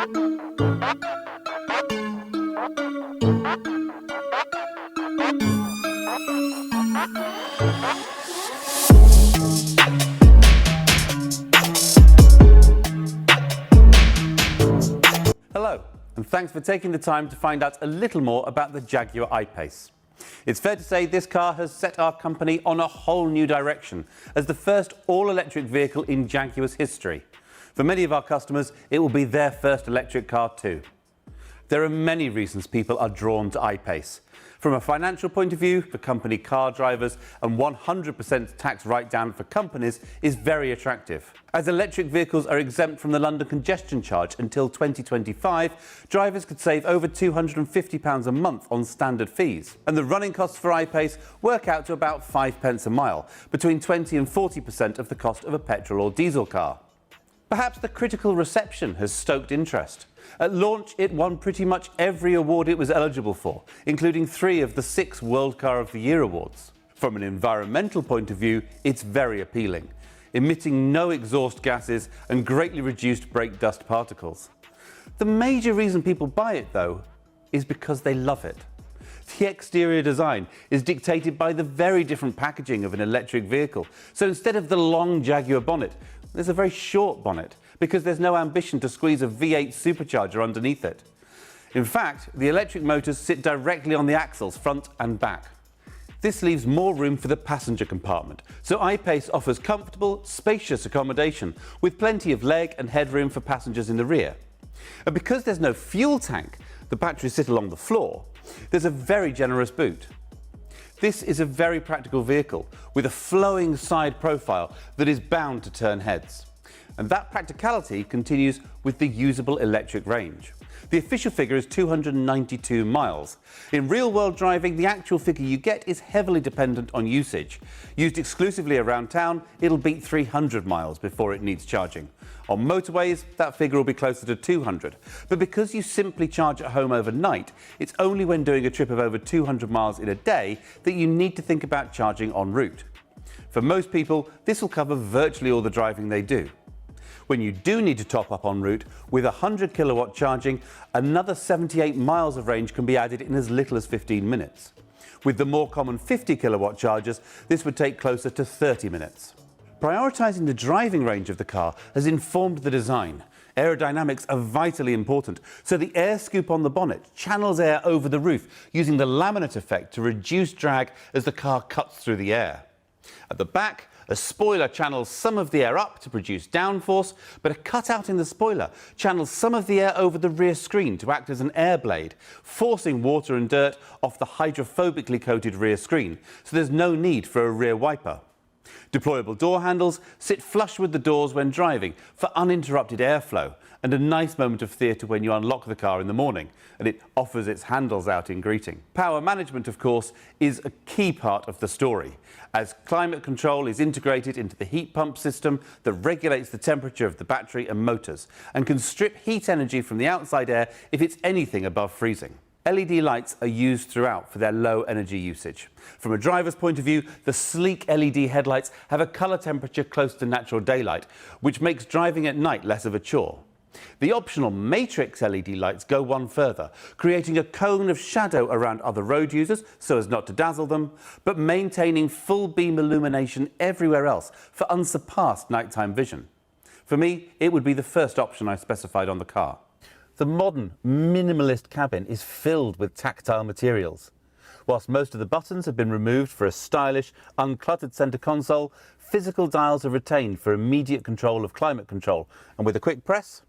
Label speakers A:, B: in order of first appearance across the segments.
A: Hello, and thanks for taking the time to find out a little more about the Jaguar I-Pace. It's fair to say this car has set our company on a whole new direction as the first all-electric vehicle in Jaguar's history. For many of our customers, it will be their first electric car too. There are many reasons people are drawn to I-Pace. From a financial point of view, for company car drivers, and 100% tax write-down for companies is very attractive. As electric vehicles are exempt from the London congestion charge until 2025, drivers could save over £250 a month on standard fees. And the running costs for I-Pace work out to about 5 pence a mile, between 20 and 40% of the cost of a petrol or diesel car. Perhaps the critical reception has stoked interest. At launch, it won pretty much every award it was eligible for, including 3 of the 6 World Car of the Year awards. From an environmental point of view, it's very appealing, emitting no exhaust gases and greatly reduced brake dust particles. The major reason people buy it, though, is because they love it. The exterior design is dictated by the very different packaging of an electric vehicle. So instead of the long Jaguar bonnet, there's a very short bonnet, because there's no ambition to squeeze a V8 supercharger underneath it. In fact, the electric motors sit directly on the axles, front and back. This leaves more room for the passenger compartment, so I-Pace offers comfortable, spacious accommodation with plenty of leg and headroom for passengers in the rear. And because there's no fuel tank, the batteries sit along the floor, there's a very generous boot. This is a very practical vehicle with a flowing side profile that is bound to turn heads. And that practicality continues with the usable electric range. The official figure is 292 miles. In real-world driving, the actual figure you get is heavily dependent on usage. Used exclusively around town, it'll beat 300 miles before it needs charging. On motorways, that figure will be closer to 200. But because you simply charge at home overnight, it's only when doing a trip of over 200 miles in a day that you need to think about charging en route. For most people, this will cover virtually all the driving they do. When you do need to top up en route, with 100 kilowatt charging, another 78 miles of range can be added in as little as 15 minutes. With the more common 50 kilowatt chargers, this would take closer to 30 minutes. Prioritising the driving range of the car has informed the design. Aerodynamics are vitally important, so the air scoop on the bonnet channels air over the roof, using the laminate effect to reduce drag as the car cuts through the air. At the back, a spoiler channels some of the air up to produce downforce, but a cutout in the spoiler channels some of the air over the rear screen to act as an air blade, forcing water and dirt off the hydrophobically coated rear screen, so there's no need for a rear wiper. Deployable door handles sit flush with the doors when driving for uninterrupted airflow, and a nice moment of theatre when you unlock the car in the morning and it offers its handles out in greeting. Power management, of course, is a key part of the story, as climate control is integrated into the heat pump system that regulates the temperature of the battery and motors and can strip heat energy from the outside air if it's anything above freezing. LED lights are used throughout for their low energy usage. From a driver's point of view, the sleek LED headlights have a colour temperature close to natural daylight, which makes driving at night less of a chore. The optional matrix LED lights go one further, creating a cone of shadow around other road users so as not to dazzle them, but maintaining full beam illumination everywhere else for unsurpassed nighttime vision. For me, it would be the first option I specified on the car. The modern, minimalist cabin is filled with tactile materials. Whilst most of the buttons have been removed for a stylish, uncluttered centre console, physical dials are retained for immediate control of climate control, and with a quick press,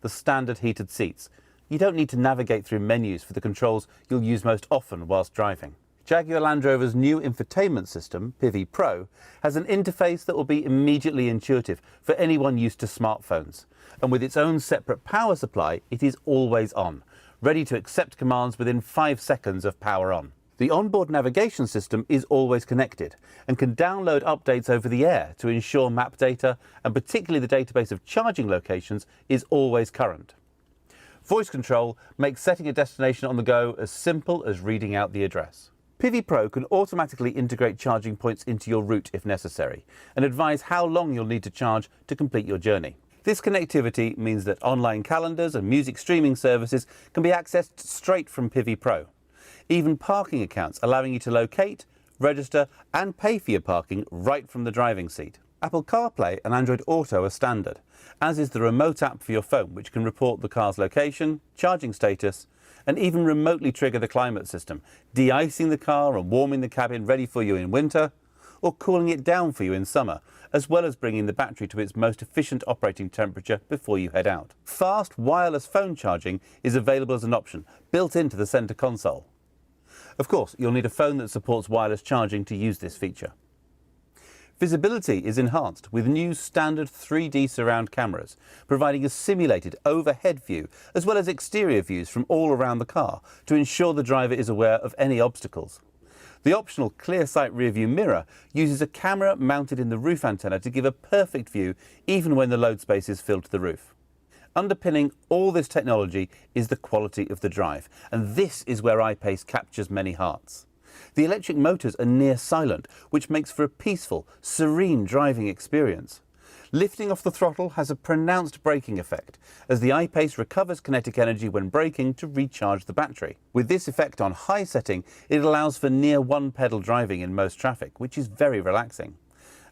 A: the standard heated seats. You don't need to navigate through menus for the controls you'll use most often whilst driving. Jaguar Land Rover's new infotainment system, EPA-Pro, has an interface that will be immediately intuitive for anyone used to smartphones. And with its own separate power supply, it is always on, ready to accept commands within 5 seconds of power on. The onboard navigation system is always connected and can download updates over the air to ensure map data, and particularly the database of charging locations, is always current. Voice control makes setting a destination on the go as simple as reading out the address. EPA-Pro can automatically integrate charging points into your route if necessary and advise how long you'll need to charge to complete your journey. This connectivity means that online calendars and music streaming services can be accessed straight from Pivi Pro. Even parking accounts allowing you to locate, register and pay for your parking right from the driving seat. Apple CarPlay and Android Auto are standard, as is the remote app for your phone, which can report the car's location, charging status, and even remotely trigger the climate system, de-icing the car and warming the cabin ready for you in winter, or cooling it down for you in summer, as well as bringing the battery to its most efficient operating temperature before you head out. Fast wireless phone charging is available as an option, built into the center console. Of course, you'll need a phone that supports wireless charging to use this feature. Visibility is enhanced with new standard 3D surround cameras, providing a simulated overhead view as well as exterior views from all around the car to ensure the driver is aware of any obstacles. The optional clear sight rearview mirror uses a camera mounted in the roof antenna to give a perfect view even when the load space is filled to the roof. Underpinning all this technology is the quality of the drive, and this is where I-Pace captures many hearts. The electric motors are near silent, which makes for a peaceful, serene driving experience. Lifting off the throttle has a pronounced braking effect, as the I-Pace recovers kinetic energy when braking to recharge the battery. With this effect on high setting, it allows for near one-pedal driving in most traffic, which is very relaxing.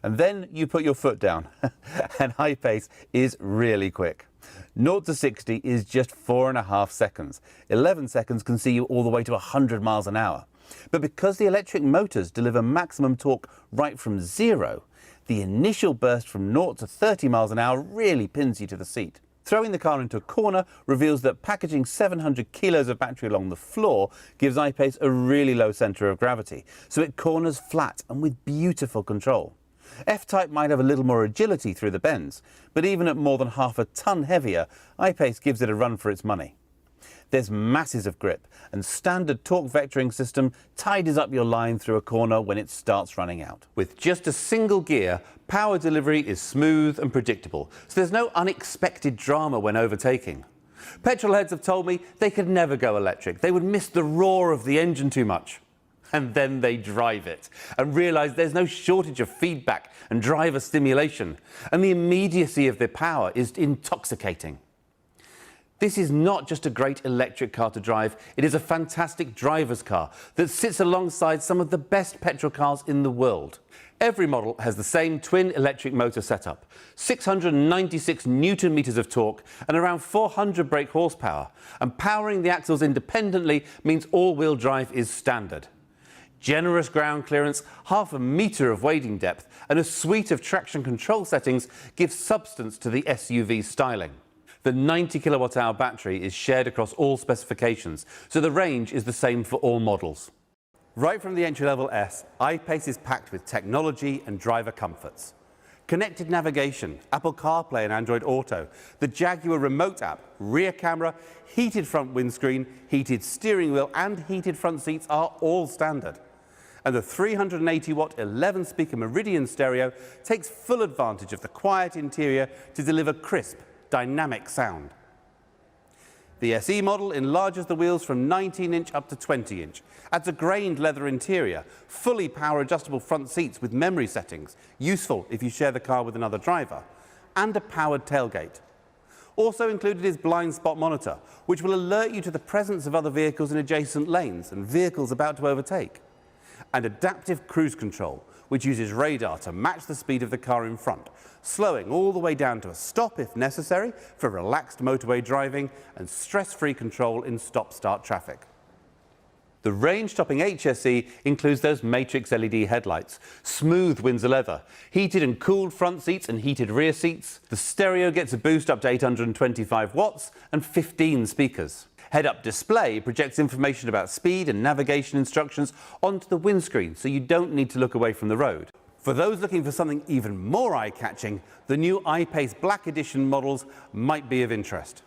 A: And then you put your foot down, and I-Pace is really quick. 0 to 60 is just 4.5 seconds. 11 seconds can see you all the way to 100 miles an hour. But because the electric motors deliver maximum torque right from zero, the initial burst from 0 to 30 miles an hour really pins you to the seat. Throwing the car into a corner reveals that packaging 700 kilos of battery along the floor gives I-Pace a really low centre of gravity, so it corners flat and with beautiful control. F-Type might have a little more agility through the bends, but even at more than half a tonne heavier, I-Pace gives it a run for its money. There's masses of grip, and standard torque vectoring system tidies up your line through a corner when it starts running out. With just a single gear, power delivery is smooth and predictable, so there's no unexpected drama when overtaking. Petrol heads have told me they could never go electric. They would miss the roar of the engine too much. And then they drive it and realise there's no shortage of feedback and driver stimulation, and the immediacy of their power is intoxicating. This is not just a great electric car to drive, it is a fantastic driver's car that sits alongside some of the best petrol cars in the world. Every model has the same twin electric motor setup, 696 newton meters of torque and around 400 brake horsepower, and powering the axles independently means all-wheel drive is standard. Generous ground clearance, half a metre of wading depth and a suite of traction control settings give substance to the SUV styling. The 90 kilowatt-hour battery is shared across all specifications, so the range is the same for all models. Right from the entry-level S, I-Pace is packed with technology and driver comforts. Connected navigation, Apple CarPlay and Android Auto, the Jaguar remote app, rear camera, heated front windscreen, heated steering wheel and heated front seats are all standard. And the 380-watt 11-speaker Meridian stereo takes full advantage of the quiet interior to deliver crisp, dynamic sound. The SE model enlarges the wheels from 19-inch up to 20-inch, adds a grained leather interior, fully power-adjustable front seats with memory settings, useful if you share the car with another driver, and a powered tailgate. Also included is blind spot monitor, which will alert you to the presence of other vehicles in adjacent lanes and vehicles about to overtake. And adaptive cruise control, which uses radar to match the speed of the car in front, slowing all the way down to a stop if necessary for relaxed motorway driving and stress-free control in stop-start traffic. The range-topping HSE includes those matrix LED headlights, smooth Windsor leather, heated and cooled front seats and heated rear seats. The stereo gets a boost up to 825 watts and 15 speakers. Head-up display projects information about speed and navigation instructions onto the windscreen, so you don't need to look away from the road. For those looking for something even more eye-catching, the new I-Pace Black Edition models might be of interest.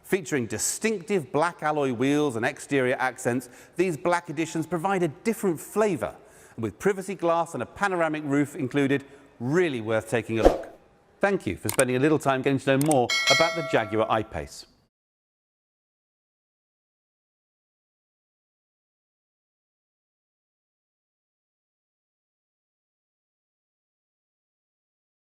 A: Featuring distinctive black alloy wheels and exterior accents, these Black Editions provide a different flavour. With privacy glass and a panoramic roof included, really worth taking a look. Thank you for spending a little time getting to know more about the Jaguar I-Pace.